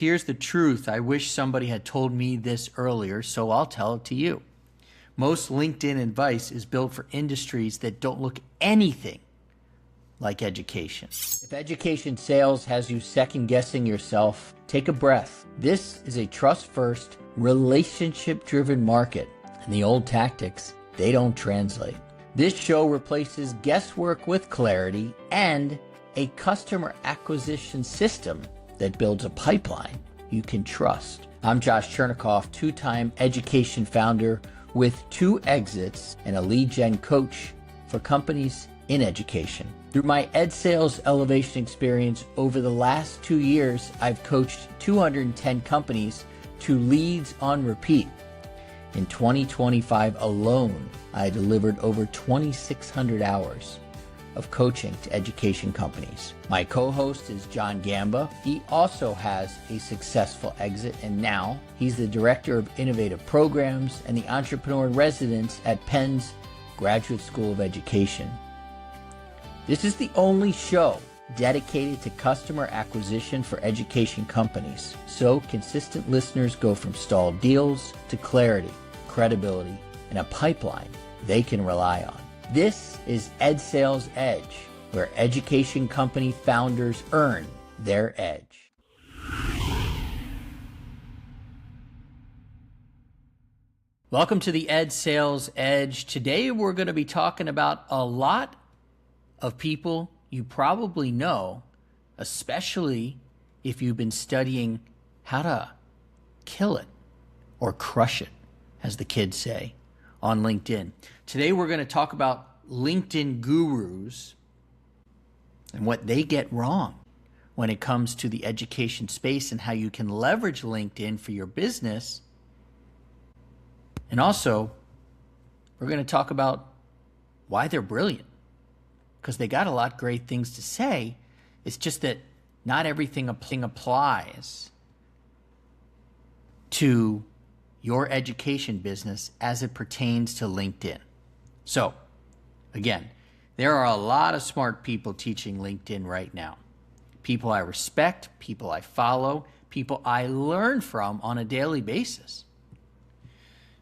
Here's the truth. I wish somebody had told me this earlier, so I'll tell it to you. Most LinkedIn advice is built for industries that don't look anything like education. If education sales has you second guessing yourself, take a breath. This is a trust-first, relationship-driven market, and the old tactics, they don't translate. This show replaces guesswork with clarity and a customer acquisition system that builds a pipeline you can trust. I'm Josh Chernikoff, two-time education founder with 2 exits and a lead gen coach for companies in education. Through my ed sales elevation experience over the last 2 years, I've coached 210 companies to leads on repeat. In 2025 alone, I delivered over 2,600 hours of coaching to education companies. My co-host is John Gamba. He also has a successful exit, and now he's the Director of Innovative Programs and the Entrepreneur in Residence at Penn's Graduate School of Education. This is the only show dedicated to customer acquisition for education companies, so consistent listeners go from stalled deals to clarity, credibility, and a pipeline they can rely on. This is Ed Sales Edge, where education company founders earn their edge. Welcome to the Ed Sales Edge. Today we're going to be talking about a lot of people you probably know, especially if you've been studying how to kill it or crush it, as the kids say, on LinkedIn. Today we're going to talk about LinkedIn gurus and what they get wrong when it comes to the education space and how you can leverage LinkedIn for your business. And also, we're going to talk about why they're brilliant, because they got a lot of great things to say. It's just that not everything applies to your education business as it pertains to LinkedIn. So, again, there are a lot of smart people teaching LinkedIn right now. People I respect, people I follow, people I learn from on a daily basis.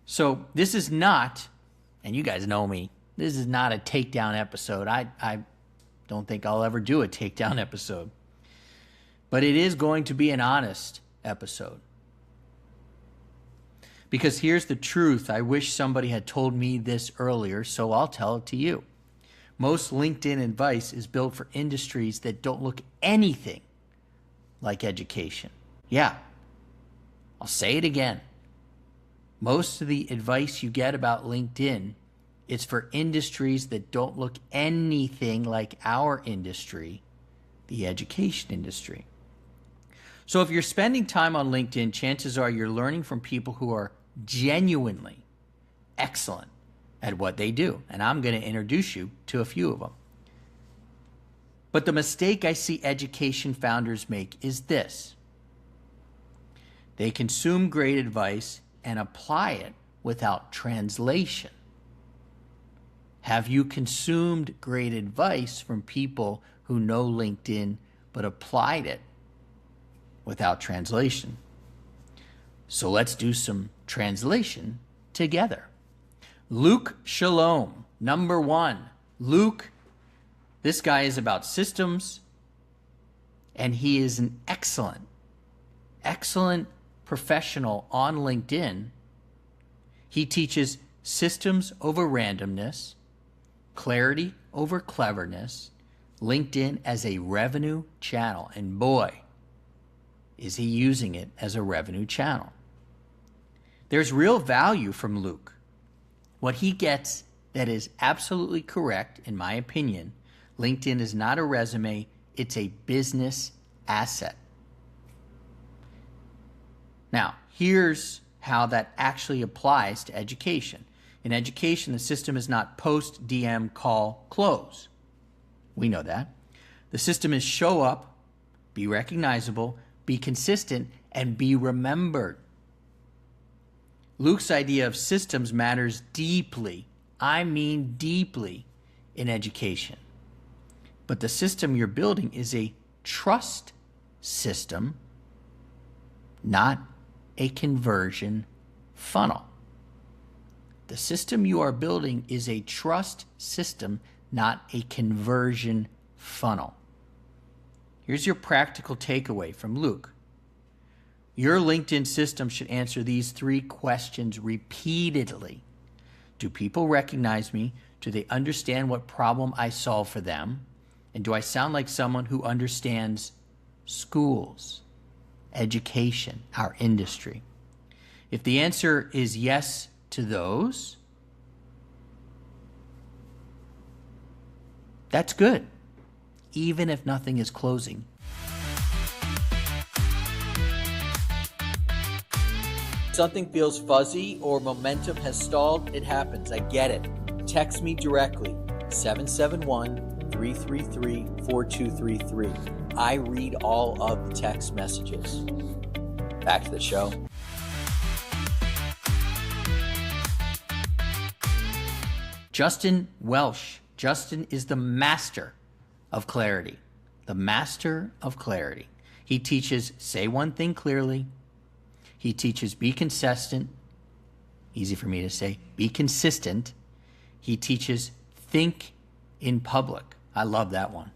So this is not, and you guys know me, this is not a takedown episode. I don't think I'll ever do a takedown episode. But it is going to be an honest episode. Because here's the truth. I wish somebody had told me this earlier, so I'll tell it to you. Most LinkedIn advice is built for industries that don't look anything like education. Yeah, I'll say it again. Most of the advice you get about LinkedIn is for industries that don't look anything like our industry, the education industry. So if you're spending time on LinkedIn, chances are you're learning from people who are genuinely excellent at what they do. And I'm going to introduce you to a few of them. But the mistake I see education founders make is this. They consume great advice and apply it without translation. Have you consumed great advice from people who know LinkedIn but applied it without translation? So let's do some translation together. Luke Shalom, number 1. Luke, this guy is about systems, and he is an excellent professional on LinkedIn. He teaches systems over randomness, clarity over cleverness, LinkedIn as a revenue channel. And boy, is he using it as a revenue channel. There's real value from Luke. What he gets that is absolutely correct, in my opinion, LinkedIn is not a resume, it's a business asset. Now, here's how that actually applies to education. In education, the system is not post, DM, call, close. We know that. The system is show up, be recognizable, be consistent, and be remembered. Luke's idea of systems matters deeply, I mean deeply, in education. But the system you're building is a trust system not a conversion funnel. The system you are building is a trust system, not a conversion funnel. Here's your practical takeaway from Luke. Your LinkedIn system should answer these 3 questions repeatedly. Do people recognize me? Do they understand what problem I solve for them? And do I sound like someone who understands schools, education, our industry? If the answer is yes to those, that's good, even if nothing is closing. Something feels fuzzy or momentum has stalled, it happens. I get it. Text me directly, 771-333-4233. I read all of the text messages. Back to the show. Justin Welsh. Justin is the master of clarity. The master of clarity. He teaches say one thing clearly. He teaches be consistent. Easy for me to say. Be consistent. He teaches think in public. I love that one.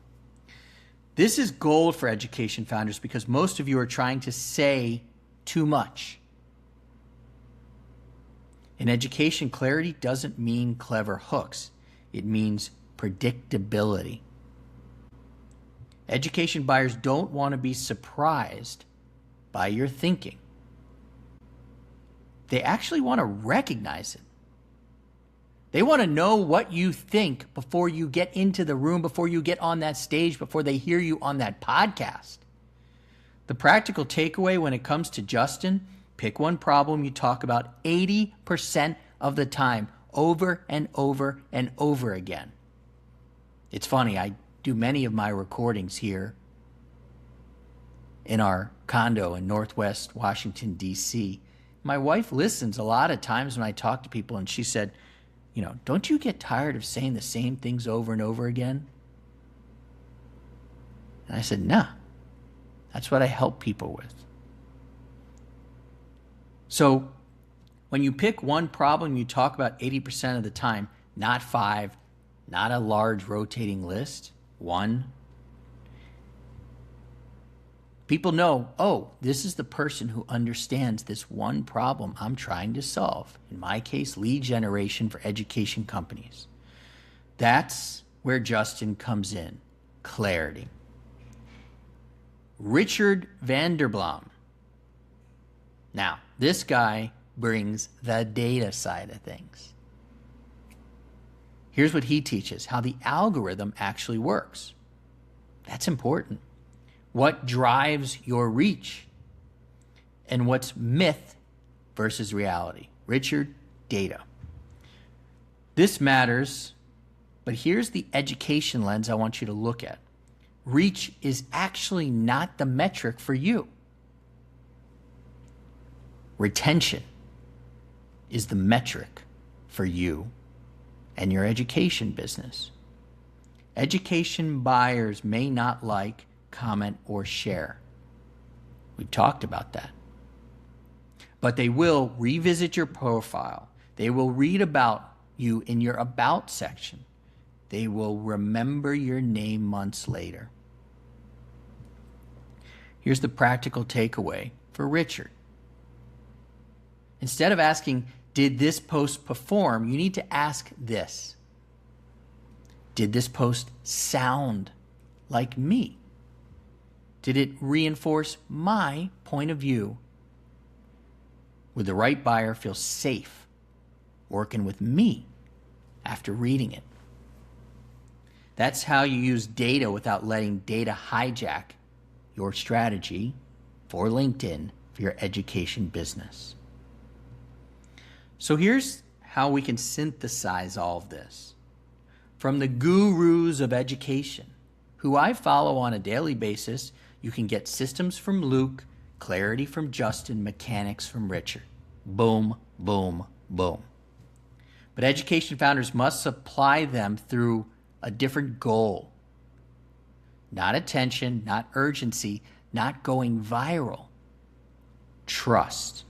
This is gold for education founders because most of you are trying to say too much. In education, clarity doesn't mean clever hooks. It means predictability. Education buyers don't want to be surprised by your thinking. They actually want to recognize it. They want to know what you think before you get into the room, before you get on that stage, before they hear you on that podcast. The practical takeaway when it comes to Justin, pick one problem you talk about 80% of the time, over and over and over again. It's funny, I do many of my recordings here in our condo in Northwest Washington, D.C. My wife listens a lot of times when I talk to people, and she said, don't you get tired of saying the same things over and over again? And I said, nah, that's what I help people with. So when you pick one problem you talk about 80% of the time, not 5, not a large rotating list, 1. People know, oh, this is the person who understands this one problem I'm trying to solve. In my case, lead generation for education companies. That's where Justin comes in, clarity. Richard Vanderblom. Now, this guy brings the data side of things. Here's what he teaches, how the algorithm actually works. That's important. What drives your reach and what's myth versus reality. Richard, data. This matters, but here's the education lens I want you to look at. Reach is actually not the metric for you. Retention is the metric for you and your education business. Education buyers may not like, comment, or share. We've talked about that. But they will revisit your profile. They will read about you in your about section. They will remember your name months later. Here's the practical takeaway for Richard. Instead of asking, did this post perform? You need to ask this. Did this post sound like me? Did it reinforce my point of view? Would the right buyer feel safe working with me after reading it? That's how you use data without letting data hijack your strategy for LinkedIn for your education business. So here's how we can synthesize all of this. From the gurus of education, who I follow on a daily basis, you can get systems from Luke, clarity from Justin, mechanics from Richard. Boom, boom, boom. But education founders must apply them through a different goal. Not attention, not urgency, not going viral. trust.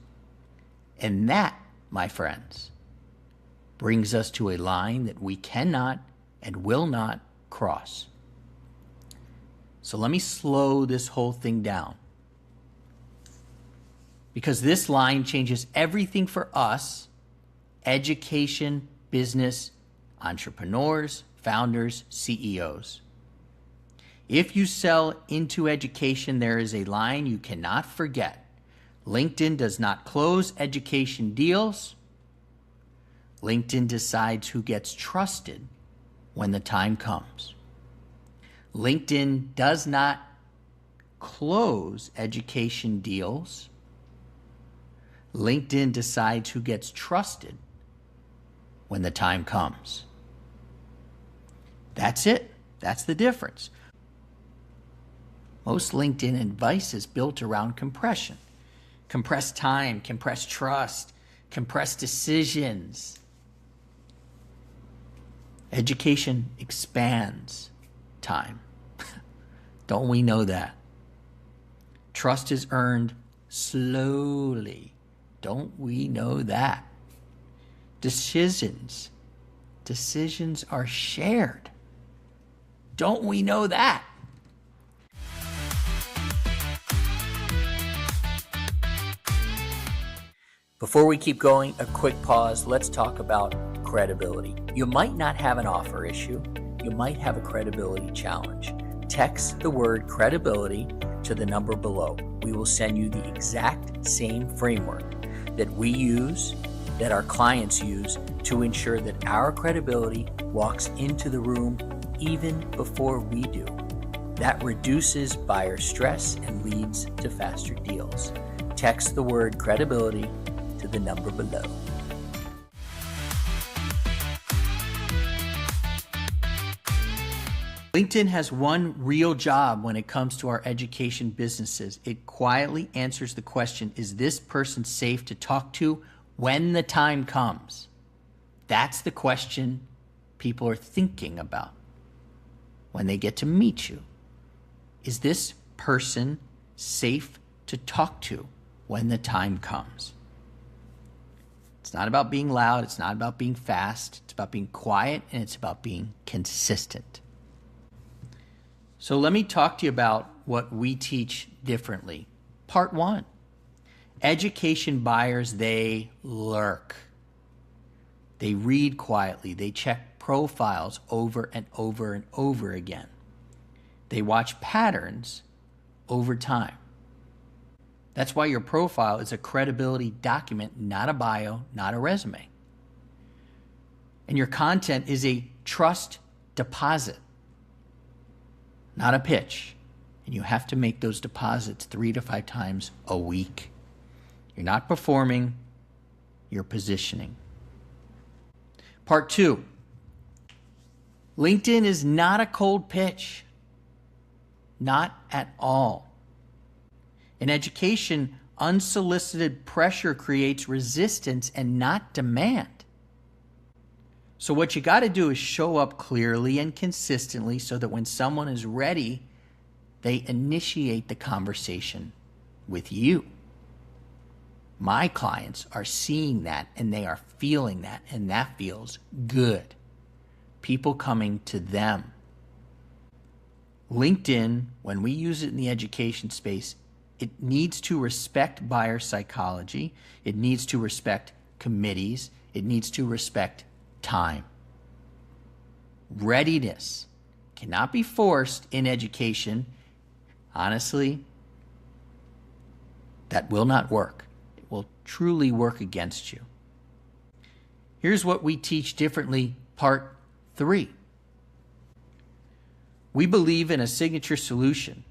And that, my friends, brings us to a line that we cannot and will not cross. So let me slow this whole thing down, because this line changes everything for us, education, business, entrepreneurs, founders, CEOs. If you sell into education, there is a line you cannot forget. LinkedIn does not close education deals. LinkedIn decides who gets trusted when the time comes. LinkedIn does not close education deals. LinkedIn decides who gets trusted when the time comes. That's it. That's the difference. Most LinkedIn advice is built around compression. Compressed time, compressed trust, compressed decisions. Education expands time. Don't we know that? Trust is earned slowly. Don't we know that? Decisions are shared. Don't we know that? Before we keep going, a quick pause. Let's talk about credibility. You might not have an offer issue. You might have a credibility challenge. Text the word credibility to the number below. We will send you the exact same framework that we use, that our clients use, to ensure that our credibility walks into the room even before we do. That reduces buyer stress and leads to faster deals. Text the word credibility to the number below. LinkedIn has one real job when it comes to our education businesses. It quietly answers the question, is this person safe to talk to when the time comes? That's the question people are thinking about when they get to meet you. Is this person safe to talk to when the time comes? It's not about being loud. It's not about being fast. It's about being quiet, and it's about being consistent. So let me talk to you about what we teach differently. Part 1, education buyers, they lurk. They read quietly. They check profiles over and over and over again. They watch patterns over time. That's why your profile is a credibility document, not a bio, not a resume. And your content is a trust deposit, not a pitch. And you have to make those deposits 3 to 5 times a week. You're not performing, you're positioning. Part 2, LinkedIn is not a cold pitch. Not at all. In education, unsolicited pressure creates resistance and not demand. So what you got to do is show up clearly and consistently so that when someone is ready, they initiate the conversation with you. My clients are seeing that and they are feeling that, and that feels good. People coming to them. LinkedIn, when we use it in the education space, it needs to respect buyer psychology. It needs to respect committees. It needs to respect time. Readiness cannot be forced in education. Honestly, that will not work. It will truly work against you. Here's what we teach differently, part 3. We believe in a signature solution.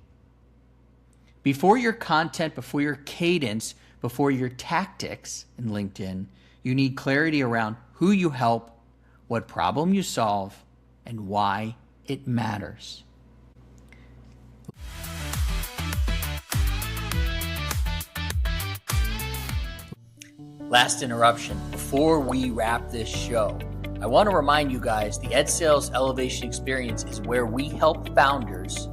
Before your content, before your cadence, before your tactics in LinkedIn, you need clarity around who you help, what problem you solve, and why it matters. Last interruption. Before we wrap this show, I want to remind you guys, the Ed Sales Elevation Experience is where we help founders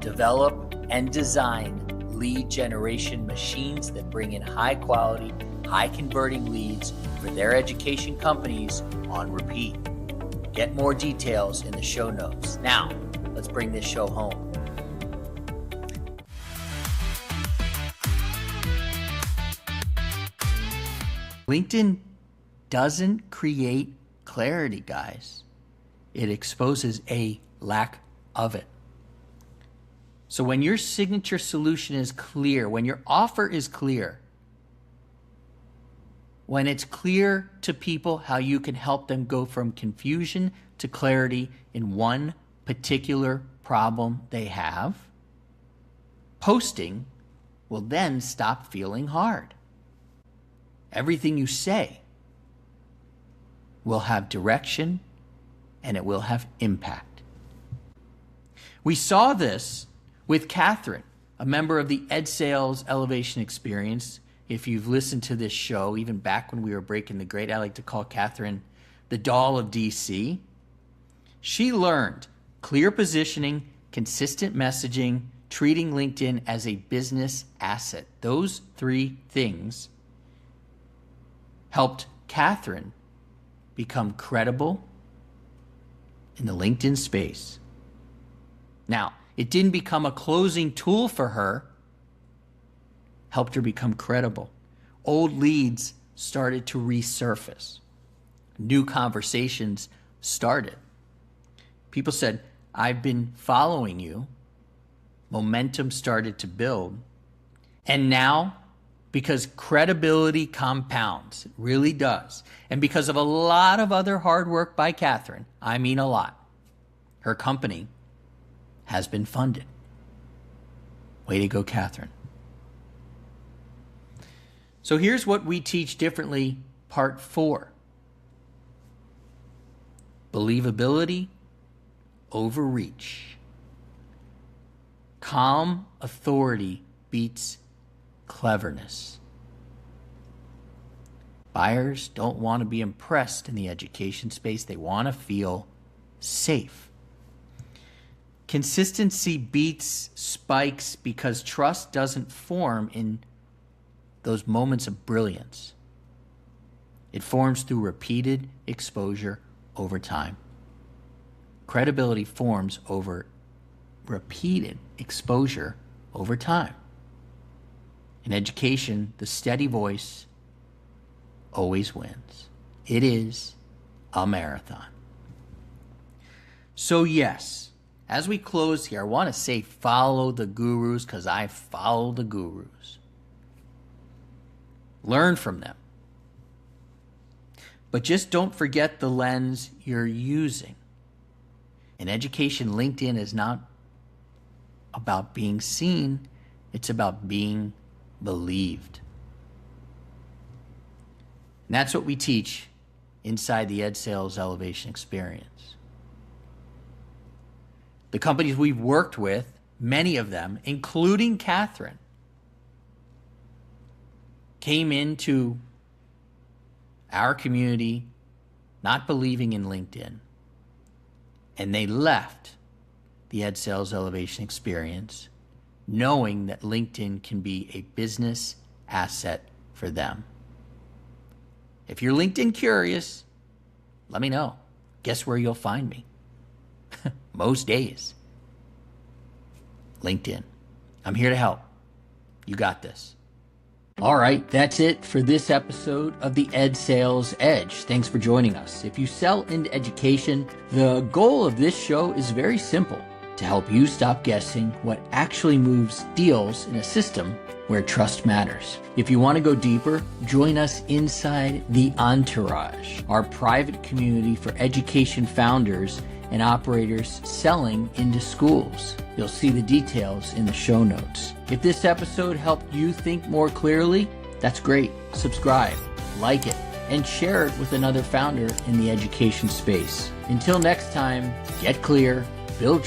develop and design lead generation machines that bring in high quality, high converting leads for their education companies on repeat. Get more details in the show notes. Now, let's bring this show home. LinkedIn doesn't create clarity, guys. It exposes a lack of it. So when your signature solution is clear, when your offer is clear, when it's clear to people how you can help them go from confusion to clarity in one particular problem they have, posting will then stop feeling hard. Everything you say will have direction and it will have impact. We saw this with Catherine, a member of the Ed Sales Elevation Experience. If you've listened to this show, even back when we were breaking the grade, I like to call Catherine the doll of DC. She learned clear positioning, consistent messaging, treating LinkedIn as a business asset. Those three things helped Catherine become credible in the LinkedIn space. Now, it didn't become a closing tool for her, helped her become credible. Old leads started to resurface. New conversations started. People said, I've been following you. Momentum started to build. And now, because credibility compounds, it really does, and because of a lot of other hard work by Catherine, I mean a lot, her company has been funded. Way to go, Catherine. So here's what we teach differently, part 4. Believability over reach. Calm authority beats cleverness. Buyers don't want to be impressed in the education space. They want to feel safe. Consistency beats spikes because trust doesn't form in those moments of brilliance. It forms through repeated exposure over time. Credibility forms over repeated exposure over time. In education, the steady voice always wins. It is a marathon. So yes, as we close here, I want to say follow the gurus because I follow the gurus. Learn from them. But just don't forget the lens you're using. In education, LinkedIn is not about being seen. It's about being believed. And that's what we teach inside the Ed Sales Elevation Experience. The companies we've worked with, many of them, including Catherine, came into our community not believing in LinkedIn, and they left the Ed Sales Elevation Experience knowing that LinkedIn can be a business asset for them. If you're LinkedIn curious, let me know. Guess where you'll find me? Most days. LinkedIn. I'm here to help. You got this. All right, that's it for this episode of the Ed Sales Edge. Thanks for joining us. If you sell into education, the goal of this show is very simple: to help you stop guessing what actually moves deals in a system where trust matters. If you want to go deeper, join us inside the Entourage, our private community for education founders and operators selling into schools. You'll see the details in the show notes. If this episode helped you think more clearly, that's great. Subscribe, like it, and share it with another founder in the education space. Until next time, get clear, build